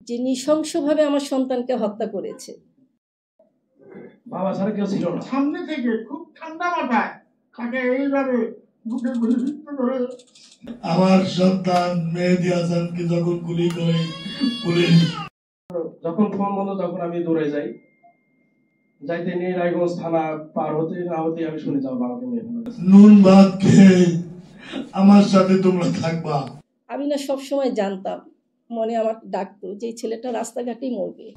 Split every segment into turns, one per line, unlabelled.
যে নৃশংসভাবে আমার সন্তানকে হত্যা করেছে।
বাবা ছাড়া কেউ ছিল না।
সামনে থেকে খুব ঠান্ডা মাথায় তাকে এইভাবে বুকে গুলিবিদ্ধ করে
আমার সন্তান মেহেদী হাসানকে যখন গুলি করে পুলিশ,
যখন ফোন বন্ধ তখন আমি দৌড়ে যাই। যাইতে নিয়ে রায়গঞ্জ থানা পার হতে না হতে আমি শুনে যাও বাবাকে মেরে ফেলা হয়েছে।
নুন ভাত খেয়ে আমার সাথে তোমরা থাকবা।
আমি না সবসময় জানতাম, মনে আমার ডাকতো যে এই ছেলেটা রাস্তাঘাটেই মরবে।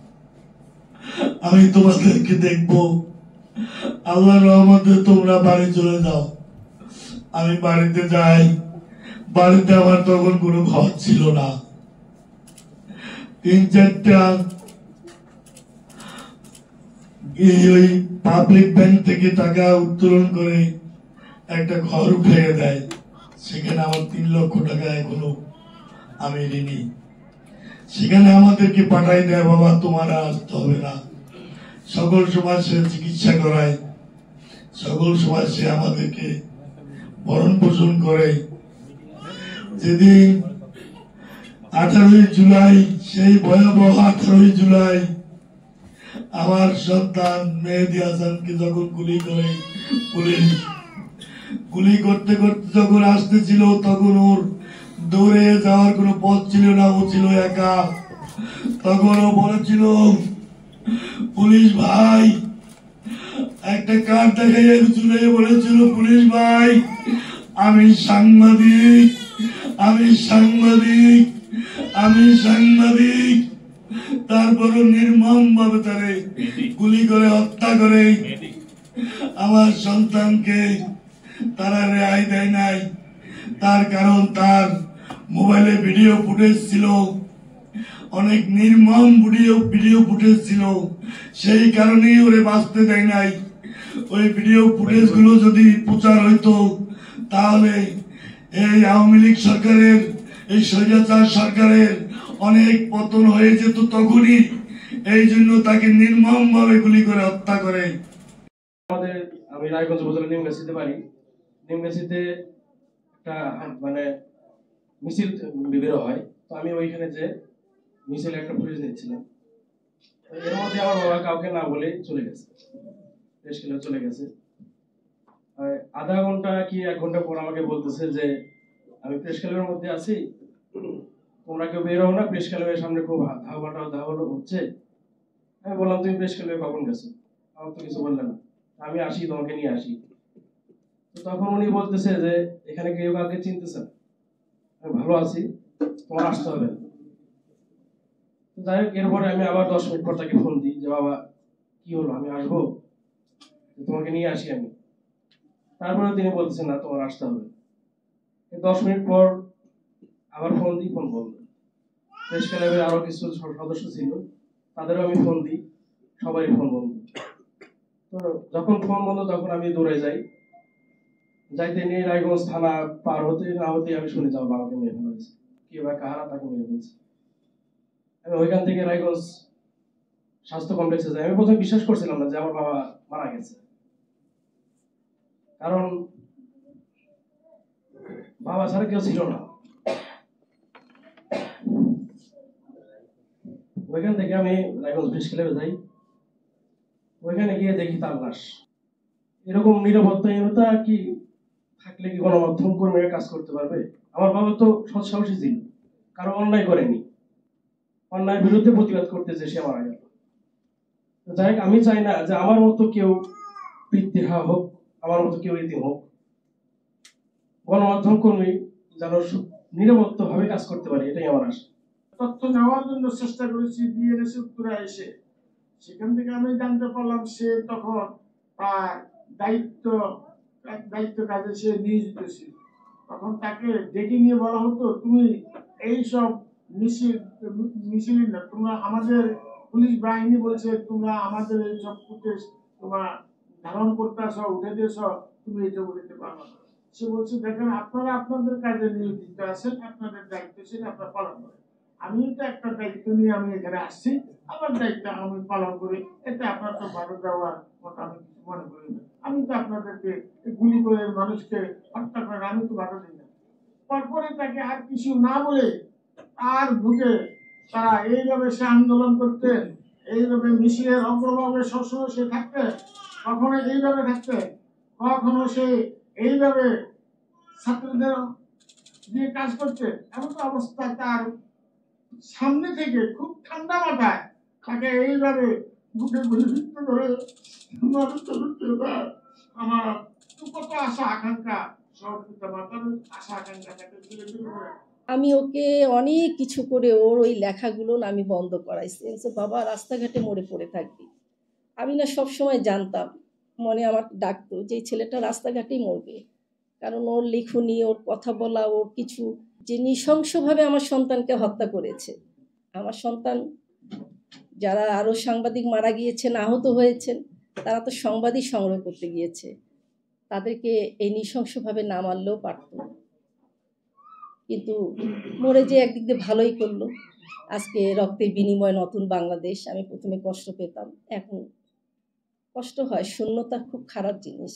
আমি তোমাদেরকে দেখবো, আল্লাহর রহমতে তোমরা বাড়ি চলে যাও। আমি বাড়িতে যাই, বাড়িতে আমার তখন কোনো ঘর ছিল না। 3-4টা ওই পাবলিক ব্যাংক থেকে টাকা উত্তোলন করে একটা ঘর উঠিয়ে দেয়। সেখানে আমার 3 লক্ষ টাকা এখনো আমি ঋণী। সেখানে আমাদেরকে পাঠাই দেয়, বাবা তোমার আসতে হবে না। সকল সময় সে চিকিৎসা করায়, সকল সময় সে আমাদেরকে ভরণ পোষণ করে। যেদিন 18 জুলাই, সেই ভয়াবহ 18 জুলাই আমার সন্তান মেহেদী হাসানকে যখন গুলি করে পুলিশ, গুলি করতে করতে যখন আসতেছিল তখন ওর দৌড়ে যাওয়ার কোনো পথ ছিল না, ও ছিল একা। তখন ও বলেছিল, পুলিশ ভাই, একটা কার্ড দেখাইয়া চলে বলেছিল, পুলিশ ভাই আমি সাংবাদিক, আমি সাংবাদিক, আমি সাংবাদিক। তারপরও নির্মম ভাবে তারে গুলি করে হত্যা করে আমার সন্তানকে তারা রেহাই দেয় নাই। তার কারণ তার মোবাইলে ভিডিও ফুটেজ ছিল, অনেক নির্মম ভিডিও ফুটেজ ছিল। সেই কারণেই ওরে বাঁচতে দেয় নাই। ওই ভিডিও ফুটেজ গুলো যদি প্রচার হইতো তাহলে এই আওয়ামী লীগ সরকারের, এই স্বৈরাচার সরকারের অনেক পতন হয়ে যেত তখনই। এই জন্য তাকে নির্মম ভাবে গুলি করে হত্যা করে।
আমি রায়গঞ্জ উপজেলা নিমগাছিতে বাড়ি। নিমগাছিতে একটা মানে মিছিল বের হয়, তো আমি ওইখানে যে মিছিলে একটা পুলিশ নিচ্ছিলাম। এর মধ্যে আমার বাবা কাউকে না বলে চলে গেছে, প্রেস ক্লাবে চলে গেছে। আধা ঘন্টা কি 1 ঘন্টা পর আমাকে বলতেছে যে আমি প্রেস ক্লাবের মধ্যে আছি, তোমরা কেউ বের হও না, প্রেস ক্লাবের সামনে খুব ধাওয়া হচ্ছে। আমি বললাম তুমি প্রেস ক্লাবে কখন গেছো? আমার তো কিছু বললে না, আমি আসি তোমাকে নিয়ে আসি। তো তখন উনি বলতেছে যে এখানে কেউ কাউকে চিনতেছে না, আমি ভালো আছি, তোমার আসতে হবে না। যাই হোক, এরপরে আমি আবার 10 মিনিট পর তাকে ফোন দিই যে বাবা কি হলো, আমি আসবো, তোমাকে নিয়ে আসি আমি। তারপরে তিনি বলতেছেন না তোমার আসতে হবে। 10 মিনিট পর আবার ফোন দিই, ফোন বন্ধ। প্রেস ক্লাবের আরো কিছু সদস্য ছিল, তাদেরও আমি ফোন দিই, সবারই ফোন বন্ধ। তো যখন ফোন বন্ধ তখন আমি দৌড়ে যাই। যাইতে নিয়ে রায়গঞ্জ থানা পার হতে না হতে আমি শুনে যাও বাবাকে মেরে ফেলা হয়েছে, কে বা কাহারা তাকে মেরে ফেলছে। আমি ওইখান থেকে রায়গঞ্জ স্বাস্থ্য কমপ্লেক্সে যাই। আমি প্রথমে বিশ্বাস করছিলাম না যে আমার বাবা মারা গেছে, কারণ বাবা ছাড়া কেউ ছিল না। ওইখান থেকে আমি রায়গঞ্জ প্রেস ক্লাবে যাই, ওইখানে গিয়ে দেখি তার লাশ। এরকম নিরাপত্তাহীনতা কি থাকলে কি গণমাধ্যম কর্মীরা কাজ করতে পারবে? আমার বাবা তো সৎ সাহসী ছিল, কারো অন্যায় করেনি, অন্যায়ের বিরুদ্ধে প্রতিবাদ করতেছে, সে মারা গেল। যাই হোক, আমি চাই না যে আমার মতো কেউ পিতৃহা হোক, আমার মতো কেউ এতিম হোক। গণমাধ্যম কর্মী যেন নিরাপত্তা ভাবে কাজ করতে পারে, এটাই আমার আশা।
তথ্য নেওয়ার জন্য চেষ্টা করেছি বিএনএস উত্তরে এসে। সেখান থেকে আমি জানতে পারলাম সে তখন তার দায়িত্ব কাজে সে নিয়োজিত ছিল। তখন তাকে ডেকে নিয়ে বলা হতো, তুমি এইসব মিছিল না, তোমরা আমাদের পুলিশ বাহিনী বলছে তোমরা আমাদের এইসব ফুটেজ তোমার ধারণ করতে আসো, উঠে দিয়েছ, তুমি এটা বলতে পারো না। সে বলছে দেখেন আপনারা আপনাদের কাজে নিয়োজিত আছেন, আপনাদের দায়িত্ব ছিল আপনারা পালন করেন। আমি তো একটা দায়িত্ব নিয়ে আমি এখানে আসছি, আমার দায়িত্ব আমি পালন করি, এতে আপনার তো বাধা দেওয়ার কথা আমি কিছু মনে করি না। আমি তো আপনাদেরকে গুলি করে মানুষকে হত্যা করেন, আমি তো বাধা দিই না। তারপরে তাকে আর কিছু না বলে তার বুকে তারা এইভাবে সে আন্দোলন করতেন, এইভাবে মিছিলের অগ্রভাগে সবসময় সে থাকতেন, কখনো এইভাবে থাকতেন, কখনো সে এইভাবে ছাত্রদের দিয়ে কাজ করতেন। এমন অবস্থা তার সামনে থেকে খুব ঠান্ডা মাথায় তাকে এইভাবে বুকে গুলিবিদ্ধ করে মানুষ চলতে আমার কত আশা আকাঙ্ক্ষা সব মাতার আশা আকাঙ্ক্ষা তাকে ধীরে ধীরে করে
আমি ওকে অনেক কিছু করে ওর ওই লেখাগুলো না আমি বন্ধ করাইছি। বলছে, বাবা রাস্তাঘাটে মরে পড়ে থাকবি। আমি না সব সময় জানতাম, মনে আমার ডাকতো যে এই ছেলেটা রাস্তাঘাটেই মরবে, কারণ ওর লিখুনি, ওর কথা বলা, ওর কিছু যে নৃশংসভাবে আমার সন্তানকে হত্যা করেছে। আমার সন্তান, যারা আরও সাংবাদিক মারা গিয়েছেন, আহত হয়েছেন, তারা তো সংবাদই সংগ্রহ করতে গিয়েছে, তাদেরকে এই নৃশংসভাবে না মারলেও পারত। কিন্তু মরে যে একদিক দিয়ে ভালোই করলো। আজকে রক্তের বিনিময়ে নতুন বাংলাদেশ। আমি প্রথমে কষ্ট পেতাম, এখন কষ্ট হয়। শূন্যতা খুব খারাপ জিনিস।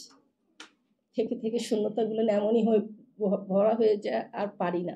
থেকে থেকে শূন্যতাগুলো এমনই হয়ে ভরা হয়ে যায়, আর পারি না।